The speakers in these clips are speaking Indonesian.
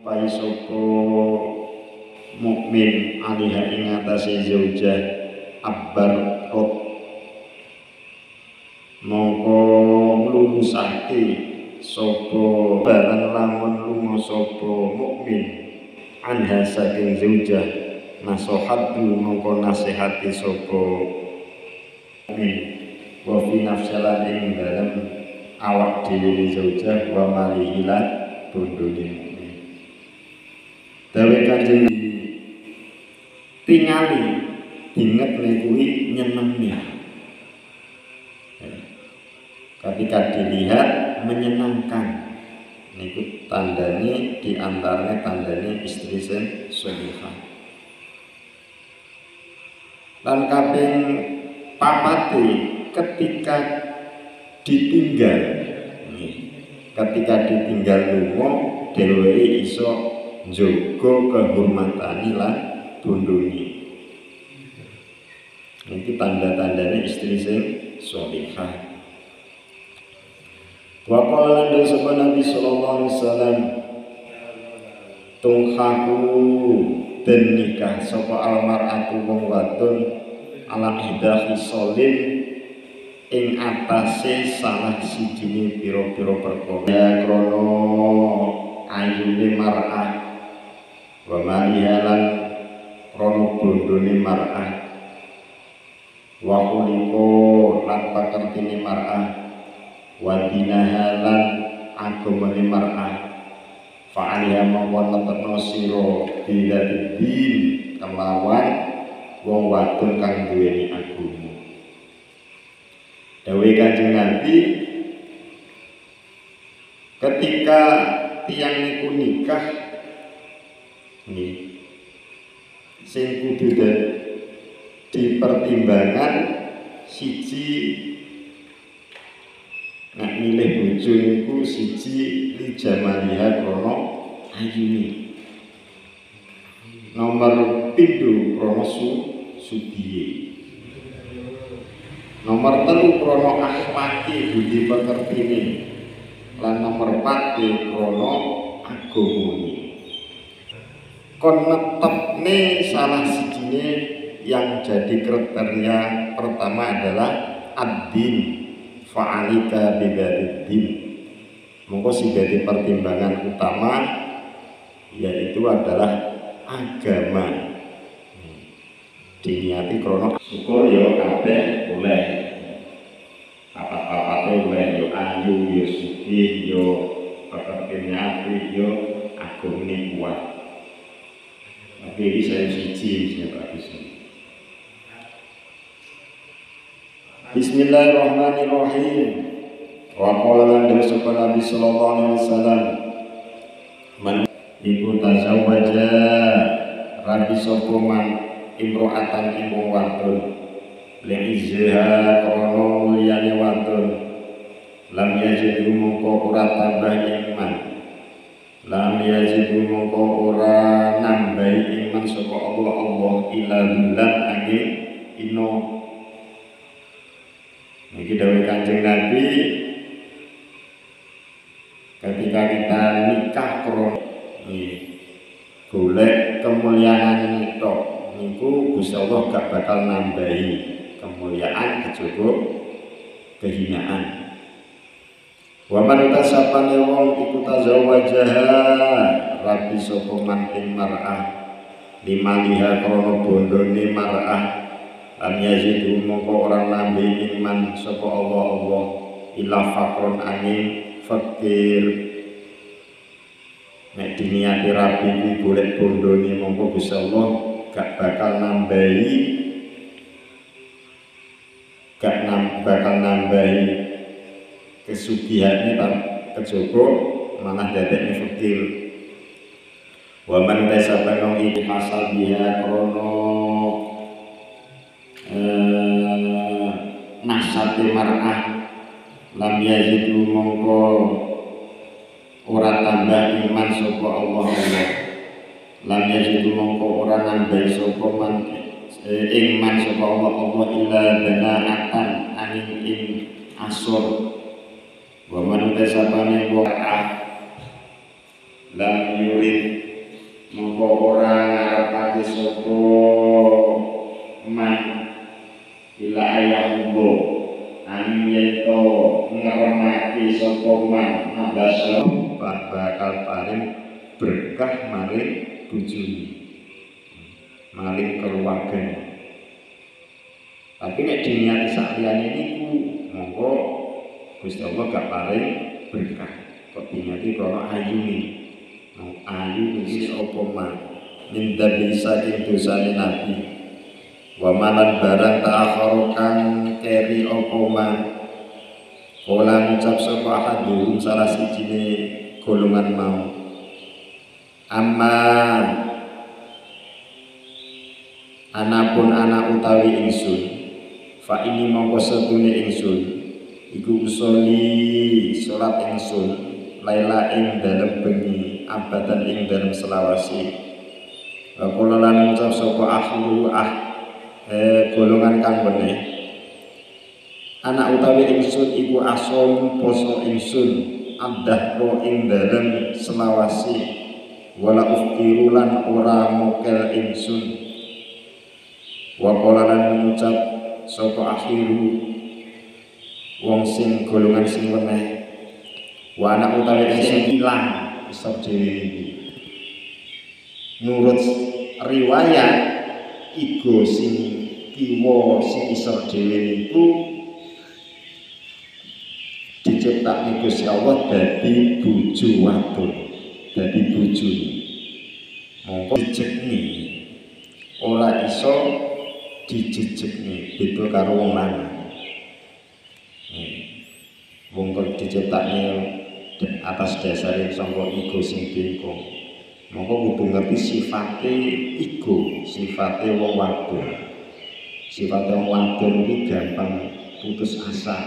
ngupai sapa mukmin alaiha ing atase zaujah abbarot mongko nglulusake sapa barang lamun lunga sapa mukmin anha saking zaujah nasihatu mongko nasihati sapa mukmin wa fi nafsalan ing dalem awak dhewe zaujah wa malihilan bondone mukmin dawe Kanjeng tingali inget kuwi nyenengi ketika dilihat menyenangkan niku tandanya diantaranya tandanya istri sholihah. Lan kaping papati ketika ditinggal lunga dheweke iso njaga kehormatane lan bondone. Niki tanda-tandane istri sholihah. Wa qala lan sapa Nabi sallallahu alaihi wasallam tunghaku den nikah sapa almar'atu wong wadon ala ihda khisalin ing atase salah sijine pira-pira perkara krana ayune mar'ah wa marihalan krana bondone mar'ah wa kuliko lan pakertine mar'ah wadinahalan agamane mar'ah fa'aliha mongko nepetno sira biladin kelawan wong wadon kang duweni agama. Dawuh Kanjeng Nabi ketika tiyang niku nikah nggih sing kudu dipertimbangkan siji nek milih bojo niku siji li jamaliha krana ayune. Nomor pindho krana sugihe. Nomor 3 krana akhlake budi pekertine. Lan nomor 4 krana agamane. Kon netepne salah sijine yang jadi kriteria pertama adalah ad-din. Fa'alika bidadiddin. Mongko sing dadi pertimbangan utama yaitu adalah agama. Diniati krono syukur ya kabeh oleh. Apa-apate oleh ya ayu ya sugih ya pekertine apik ya agamane kuat. Tapi iki saya siji sing bagus. Bismillahirrahmanirrahim. Wa qala lan sapa Nabi sallallahu alaihi wasallam man iku tazawwaja rabi sapa man imro'atan ing wadon li'izha krana mulyane wadon lam yajidu mongko ora tambah iman lam yajidu mongko ora nambahi iman sapa Allah ila billah angin ino. Niki dawuh Kanjeng Nabi ketika kita nikah krono golek kemuliaan itu niku Gusti Allah gak bakal nambahi kemuliaan kejaba kehinaan. Wa man tasapane wong iku tazawwajaha rabi sapa man ing mar'ah limaliha krana bondone mar'ah lam yazidu mongko ora nambe iman sapa Allah ila faqrun angin fakir. Nek diniati rabi kuwi golek bondone mongko Gusti Allah gak bakal nambahi kesugihane kejaba malah dadekne fakir. Wa man tasabana iki hasabiha krana nasate mar'ah lam yazidu mongko ora tambah iman sapa Allah lam yazidu mongko ora nambah sapa man iman sapa Allah illa danaatan angin ing asur wa man tasabane wa lam yurid mongko ora ngarepake sapa man ila ayahumbo angin yeto ngeremaki sapa man ambasal bakal paring berkah maring bojone maring keluargane. Tapi nek diniati sakliyane niku monggo Gusti Allah gak paring berkah. Kok diniati krono ayune. Ayu iki sapa man min dabi saking dosane nabi. Wa malan barang ta'akharu kang keri apa man. Kala ngucap sapa ahadum salah sijine golongan mau. Amma anapun anak utawi ingsun fa ini mongko setune ingsun iku usoli salat ingsun laila ing dalem bengi abadan ing dalem selawasi wa kula lan ngucap sapa akhiru golongan kang meneh anak utawi ingsun iku asom poso ingsun abdahro ing dalem selawasi wala ufkiru lan ora mokel ingsun wa qala lan mengucap sapa akhiru wong sing golongan sing weneh wa anak utawi sing ilang isor dhewe iki nurut riwayat iku sing kiwa sing isor dhewe niku diciptakne Gusti Allah dadi bojo wadon dadi bojone mongko dicekni ora iso dijejekne beda karo wong lanang. Wong kok diciptakne atas dasar sangka ego sing bengkong. Mongko kudu ngerti sifate ego, sifate wong wadon. Sifate wong wadon iki gampang putus asa.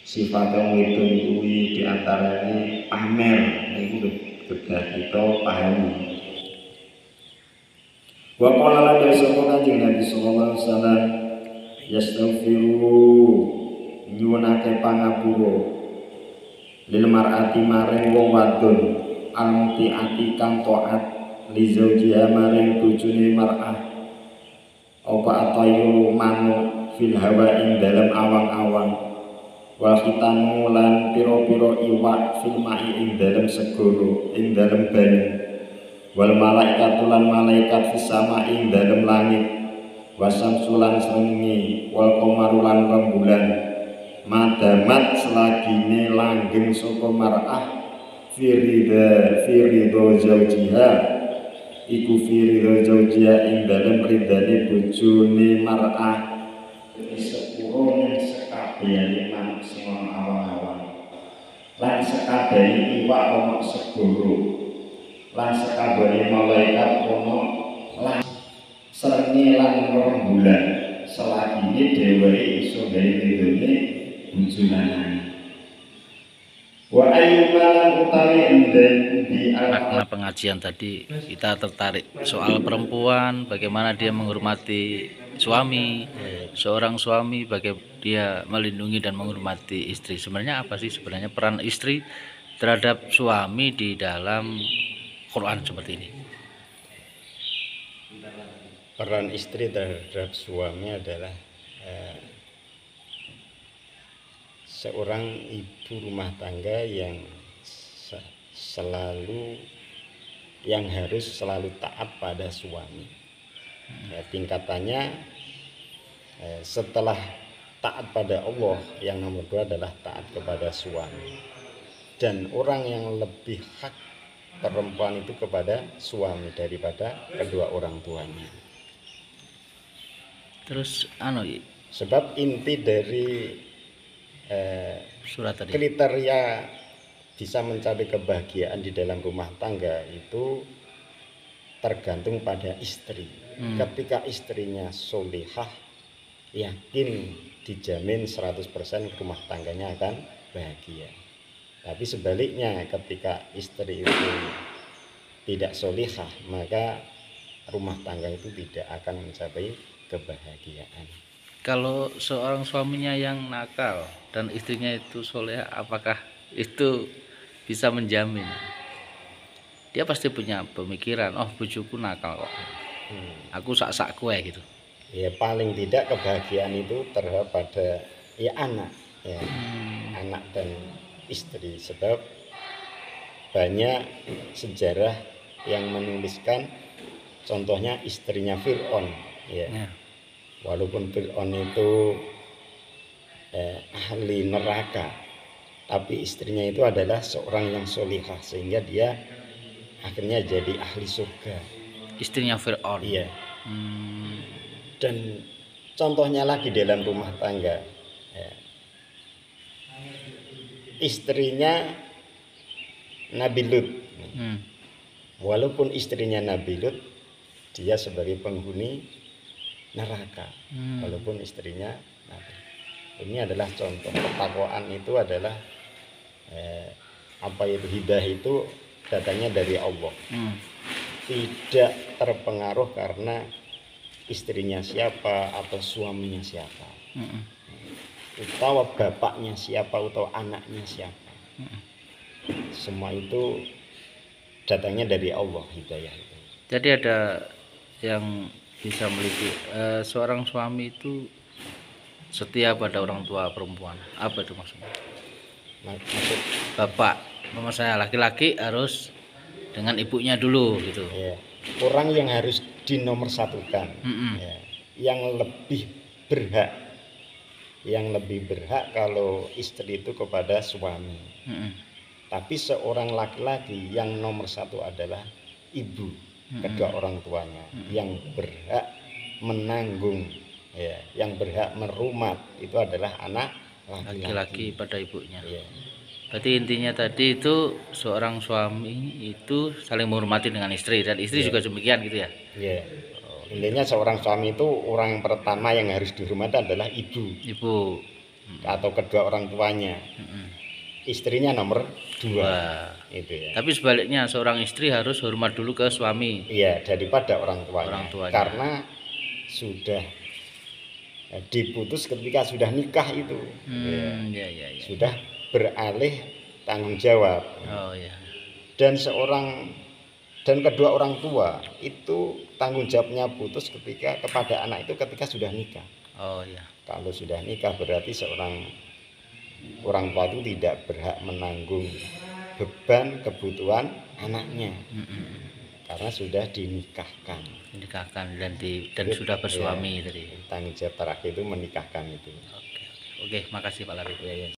Sifate wong wedon kuwi diantarane pamer, niku kedah kita pahami. Wa qala la sapa Kanjeng Nabi sallallahu alaihi wasallam yastaghfiru nyuwunake pangapura lil mar'ati maring wong wadon al-muti'ati kang taat li zaujiha maring bojone mar'ah apa atayu manuk fil hawa ing dalem awang-awang wal khitamu lan pira-pira iwak fil ma'i ing dalem segara ing dalem banyu wal malaikatu lan malaikat fis sama ing dalem langit wasamsu lan srengenge wal qamaru lan rembulan madamat selagine langgeng saka mar'ah firida zaujiha iku firida zaujiha ing dalem ridane bojone mar'ah sepuro ning sekabehane manuk sing awang-awang lan sekabehane iwak ana segara lan sekabehane malaikat ono lan srengenge lan rembulan selagine dheweke iso gawe ridone bojo lanang wa ayyuman utawi enden di makna pengajian tadi kita tertarik soal perempuan, bagaimana dia menghormati suami, seorang suami bagaimana dia melindungi dan menghormati istri. Sebenarnya apa sih sebenarnya peran istri terhadap suami di dalam Quran seperti ini? Peran istri terhadap suami adalah seorang ibu rumah tangga yang harus selalu taat pada suami. Tingkatannya setelah taat pada Allah, yang nomor 2 adalah taat kepada suami. Dan orang yang lebih hak perempuan itu kepada suami daripada kedua orang tuanya. Terus sebab inti dari surat tadi, kriteria bisa mencapai kebahagiaan di dalam rumah tangga itu tergantung pada istri. Ketika istrinya solihah, yakin dijamin 100% rumah tangganya akan bahagia. Tapi sebaliknya, ketika istri itu tidak solihah, maka rumah tangga itu tidak akan mencapai kebahagiaan. Kalau seorang suaminya yang nakal dan istrinya itu solehah, apakah itu bisa menjamin dia pasti punya pemikiran, oh bojoku nakal kok, aku sak kue gitu. Ya paling tidak kebahagiaan itu terhadap pada ya anak, ya anak dan istri, sebab banyak sejarah yang menuliskan contohnya istrinya Fir'aun, ya. Walaupun Fir'aun itu ahli neraka, tapi istrinya itu adalah seorang yang solihah sehingga dia akhirnya jadi ahli surga. Istrinya Fir'aun. Iya. Dan contohnya lagi dalam rumah tangga, ya. Istrinya Nabi Lut. Walaupun istrinya Nabi Lut, dia sebagai penghuni neraka. Walaupun istrinya Nabi. Ini adalah contoh ketakwaan itu adalah hidayah itu datangnya dari Allah. Tidak terpengaruh karena istrinya siapa atau suaminya siapa, atau bapaknya siapa atau anaknya siapa. Semua itu datangnya dari Allah, hidayah itu. Jadi ada yang bisa melihat seorang suami itu setia pada orang tua perempuan. Apa itu maksudnya? Maksud bapak, mama saya laki-laki harus dengan ibunya dulu gitu. Ya, orang yang harus dinomorsatukan, ya, yang lebih berhak kalau istri itu kepada suami. Tapi seorang laki-laki yang nomor satu adalah ibu, kedua orang tuanya, yang berhak menanggung, ya, yang berhak merumat itu adalah anak laki-laki pada ibunya. Ya. Berarti intinya tadi itu seorang suami itu saling menghormati dengan istri, dan istri juga demikian gitu ya. Ya. Intinya seorang suami itu orang yang pertama yang harus dihormati adalah ibu atau kedua orang tuanya. Istrinya nomor 2 itu ya. Tapi sebaliknya seorang istri harus hormat dulu ke suami. Iya, daripada orang tuanya. Karena sudah diputus ketika sudah nikah itu. Ya. Sudah beralih tanggung jawab. Dan kedua orang tua itu tanggung jawabnya putus kepada anak itu ketika sudah nikah. Kalau sudah nikah berarti seorang orang tua itu tidak berhak menanggung beban kebutuhan anaknya, karena sudah dinikahkan dan sudah bersuami. Tadi tanggung jawab terakhir itu menikahkan itu. Oke, makasih Pak Labib.